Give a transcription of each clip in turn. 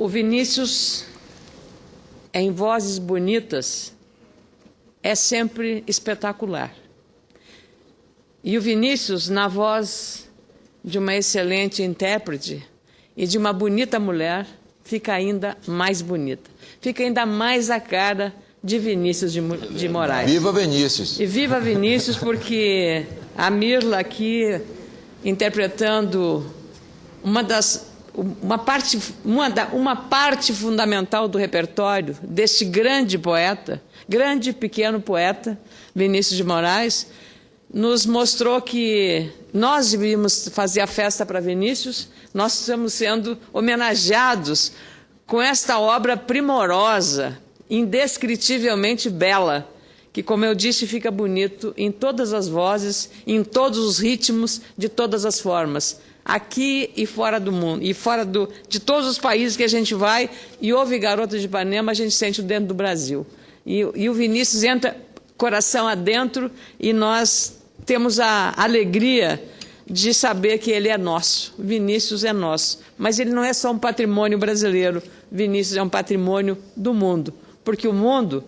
O Vinícius, em vozes bonitas, é sempre espetacular. E o Vinícius, na voz de uma excelente intérprete e de uma bonita mulher, fica ainda mais bonita. Fica ainda mais a cara de Vinícius de Moraes. Viva Vinícius! E viva Vinícius, porque a Mirla aqui, interpretando uma parte fundamental do repertório deste grande poeta, grande e pequeno poeta, Vinícius de Moraes, nos mostrou que nós devíamos fazer a festa para Vinícius. Nós estamos sendo homenageados com esta obra primorosa, indescritivelmente bela, que, como eu disse, fica bonito em todas as vozes, em todos os ritmos, de todas as formas, aqui e fora do mundo, e fora de todos os países que a gente vai e ouve Garota de Ipanema, a gente sente dentro do Brasil. E o Vinícius entra coração adentro e nós temos a alegria de saber que ele é nosso. Vinícius é nosso. Mas ele não é só um patrimônio brasileiro. Vinícius é um patrimônio do mundo, porque o mundo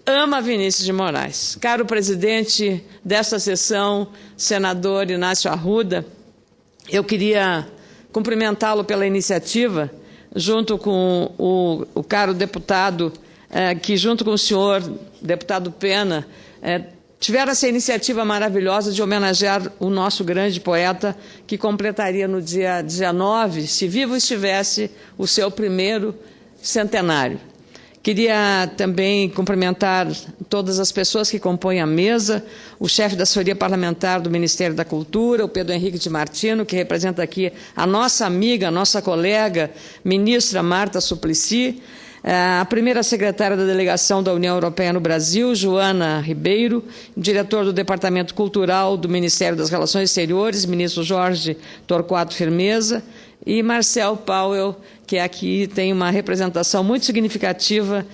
ama Vinícius de Moraes. Caro presidente desta sessão, senador Inácio Arruda, eu queria cumprimentá-lo pela iniciativa, junto com o caro deputado, que junto com o senhor, deputado Pena, tiveram essa iniciativa maravilhosa de homenagear o nosso grande poeta, que completaria no dia 19, se vivo estivesse, o seu primeiro centenário. Queria também cumprimentar todas as pessoas que compõem a mesa, o chefe da assessoria parlamentar do Ministério da Cultura, o Pedro Henrique de Martino, que representa aqui a nossa amiga, a nossa colega, ministra Marta Suplicy, a primeira secretária da Delegação da União Europeia no Brasil, Joana Ribeiro, diretor do Departamento Cultural do Ministério das Relações Exteriores, ministro Jorge Torquato Firmeza, e Marcel Powell, que aqui tem uma representação muito significativa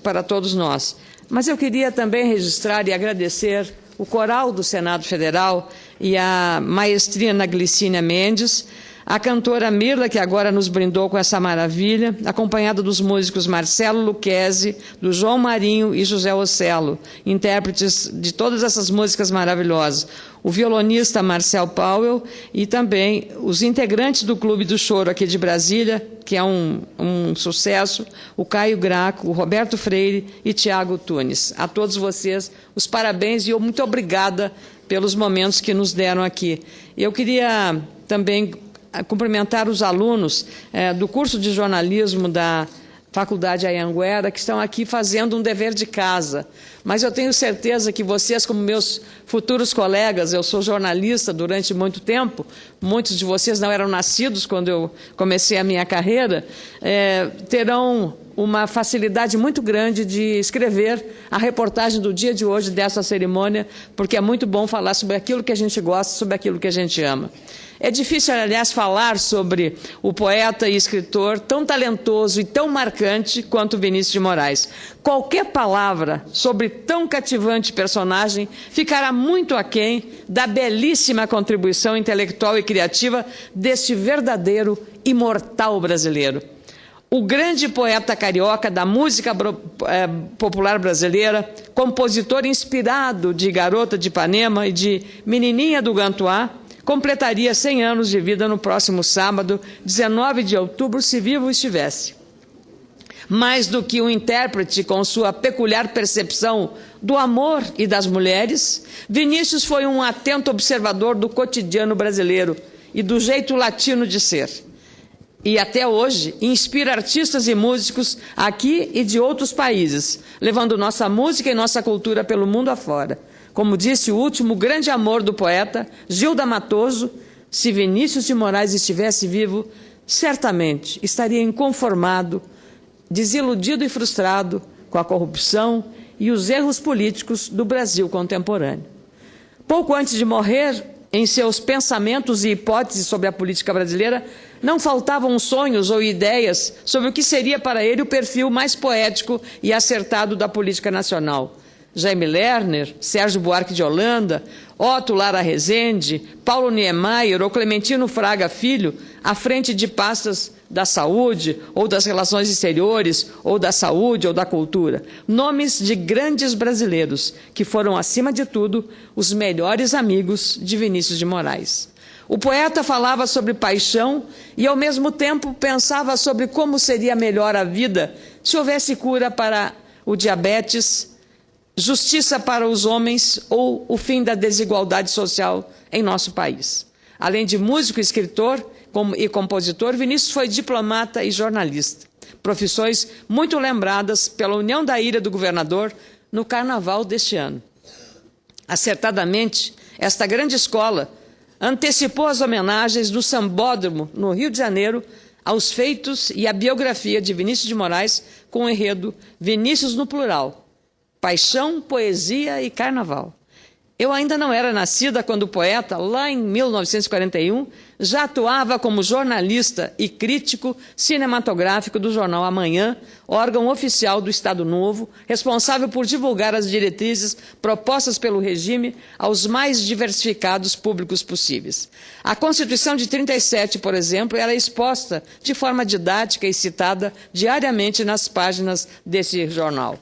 para todos nós. Mas eu queria também registrar e agradecer o coral do Senado Federal e a maestrina Glicínia Mendes, a cantora Mirla, que agora nos brindou com essa maravilha, acompanhada dos músicos Marcelo Lucchesi, do João Marinho e José Ocelo, intérpretes de todas essas músicas maravilhosas. O violonista Marcel Powell e também os integrantes do Clube do Choro aqui de Brasília, que é um sucesso, o Caio Graco, o Roberto Freire e Tiago Tunes. A todos vocês, os parabéns e eu muito obrigada pelos momentos que nos deram aqui. Eu queria também cumprimentar os alunos do curso de jornalismo da Faculdade Anhanguera, que estão aqui fazendo um dever de casa. Mas eu tenho certeza que vocês, como meus futuros colegas, eu sou jornalista durante muito tempo, muitos de vocês não eram nascidos quando eu comecei a minha carreira, terão uma facilidade muito grande de escrever a reportagem do dia de hoje dessa cerimônia, porque é muito bom falar sobre aquilo que a gente gosta, sobre aquilo que a gente ama. É difícil, aliás, falar sobre o poeta e escritor tão talentoso e tão marcante quanto Vinícius de Moraes. Qualquer palavra sobre tão cativante personagem ficará muito aquém da belíssima contribuição intelectual e criativa deste verdadeiro imortal brasileiro. O grande poeta carioca da música popular brasileira, compositor inspirado de Garota de Ipanema e de Menininha do Gantuá, completaria 100 anos de vida no próximo sábado, 19 de outubro, se vivo estivesse. Mais do que um intérprete com sua peculiar percepção do amor e das mulheres, Vinícius foi um atento observador do cotidiano brasileiro e do jeito latino de ser. E até hoje inspira artistas e músicos aqui e de outros países, levando nossa música e nossa cultura pelo mundo afora. Como disse o último grande amor do poeta, Gilda Matoso, se Vinícius de Moraes estivesse vivo, certamente estaria inconformado, desiludido e frustrado com a corrupção e os erros políticos do Brasil contemporâneo. Pouco antes de morrer, em seus pensamentos e hipóteses sobre a política brasileira, não faltavam sonhos ou ideias sobre o que seria para ele o perfil mais poético e acertado da política nacional. Jaime Lerner, Sérgio Buarque de Holanda, Otto Lara Rezende, Paulo Niemeyer ou Clementino Fraga Filho, à frente de pastas da saúde, ou das relações exteriores, ou da saúde, ou da cultura. Nomes de grandes brasileiros, que foram, acima de tudo, os melhores amigos de Vinícius de Moraes. O poeta falava sobre paixão e, ao mesmo tempo, pensava sobre como seria melhor a vida se houvesse cura para o diabetes, justiça para os homens ou o fim da desigualdade social em nosso país. Além de músico, escritor e compositor, Vinícius foi diplomata e jornalista, profissões muito lembradas pela União da Ilha do Governador no Carnaval deste ano. Acertadamente, esta grande escola antecipou as homenagens do Sambódromo, no Rio de Janeiro, aos feitos e à biografia de Vinícius de Moraes, com o enredo Vinícius no plural, paixão, poesia e carnaval. Eu ainda não era nascida quando o poeta, lá em 1941, já atuava como jornalista e crítico cinematográfico do jornal Amanhã, órgão oficial do Estado Novo, responsável por divulgar as diretrizes propostas pelo regime aos mais diversificados públicos possíveis. A Constituição de 37, por exemplo, era exposta de forma didática e citada diariamente nas páginas desse jornal.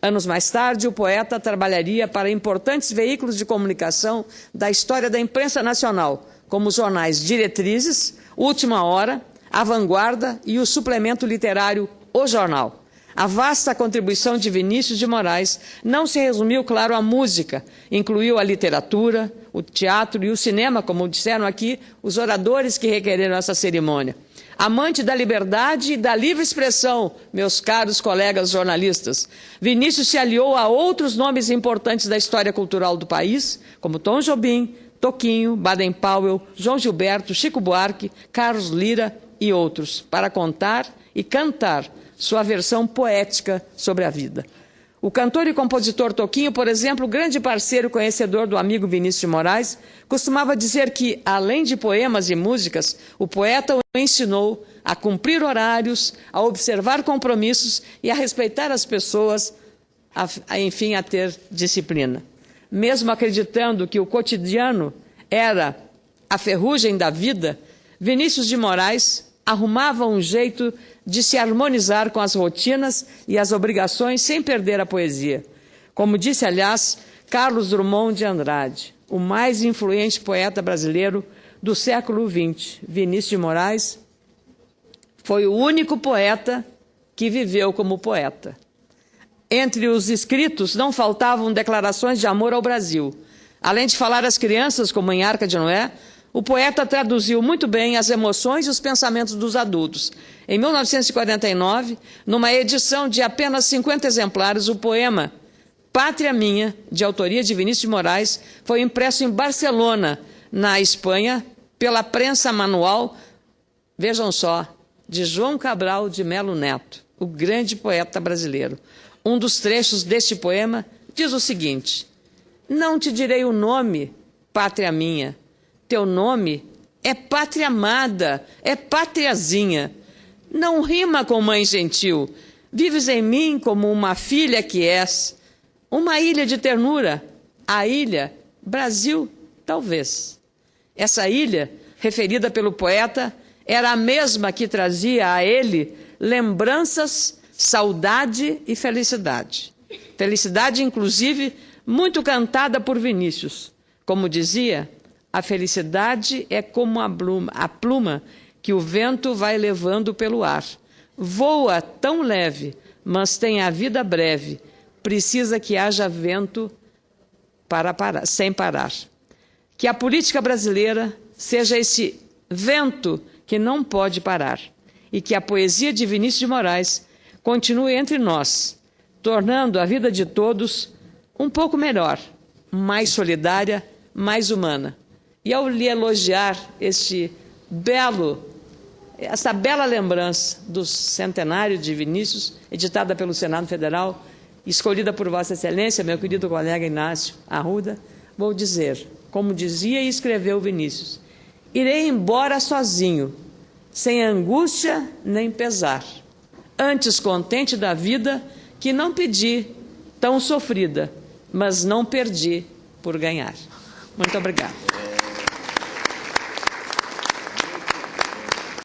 Anos mais tarde, o poeta trabalharia para importantes veículos de comunicação da história da imprensa nacional, como os jornais Diretrizes, Última Hora, A Vanguarda e o suplemento literário O Jornal. A vasta contribuição de Vinícius de Moraes não se resumiu, claro, à música, incluiu a literatura, o teatro e o cinema, como disseram aqui os oradores que requereram essa cerimônia. Amante da liberdade e da livre expressão, meus caros colegas jornalistas, Vinícius se aliou a outros nomes importantes da história cultural do país, como Tom Jobim, Toquinho, Baden-Powell, João Gilberto, Chico Buarque, Carlos Lyra e outros, para contar e cantar sua versão poética sobre a vida. O cantor e compositor Toquinho, por exemplo, grande parceiro e conhecedor do amigo Vinícius de Moraes, costumava dizer que, além de poemas e músicas, o poeta o ensinou a cumprir horários, a observar compromissos e a respeitar as pessoas, enfim, a ter disciplina. Mesmo acreditando que o cotidiano era a ferrugem da vida, Vinícius de Moraes arrumava um jeito de se harmonizar com as rotinas e as obrigações sem perder a poesia. Como disse, aliás, Carlos Drummond de Andrade, o mais influente poeta brasileiro do século XX, Vinícius de Moraes foi o único poeta que viveu como poeta. Entre os escritos não faltavam declarações de amor ao Brasil. Além de falar às crianças, como em Arca de Noé, o poeta traduziu muito bem as emoções e os pensamentos dos adultos. Em 1949, numa edição de apenas 50 exemplares, o poema Pátria Minha, de autoria de Vinícius de Moraes, foi impresso em Barcelona, na Espanha, pela prensa manual, vejam só, de João Cabral de Melo Neto, o grande poeta brasileiro. Um dos trechos deste poema diz o seguinte: não te direi o nome, pátria minha, teu nome é pátria amada, é pátriazinha. Não rima com mãe gentil, vives em mim como uma filha que és. Uma ilha de ternura, a ilha Brasil, talvez. Essa ilha, referida pelo poeta, era a mesma que trazia a ele lembranças, saudade e felicidade. Felicidade, inclusive, muito cantada por Vinícius. Como dizia, a felicidade é como a pluma que o vento vai levando pelo ar. Voa tão leve, mas tem a vida breve. Precisa que haja vento sem parar. Que a política brasileira seja esse vento que não pode parar. E que a poesia de Vinícius de Moraes continue entre nós, tornando a vida de todos um pouco melhor, mais solidária, mais humana. E ao lhe elogiar essa bela lembrança do centenário de Vinícius, editada pelo Senado Federal, escolhida por Vossa Excelência, meu querido colega Inácio Arruda, vou dizer, como dizia e escreveu Vinícius: irei embora sozinho, sem angústia nem pesar, antes contente da vida que não pedi, tão sofrida, mas não perdi por ganhar. Muito obrigada.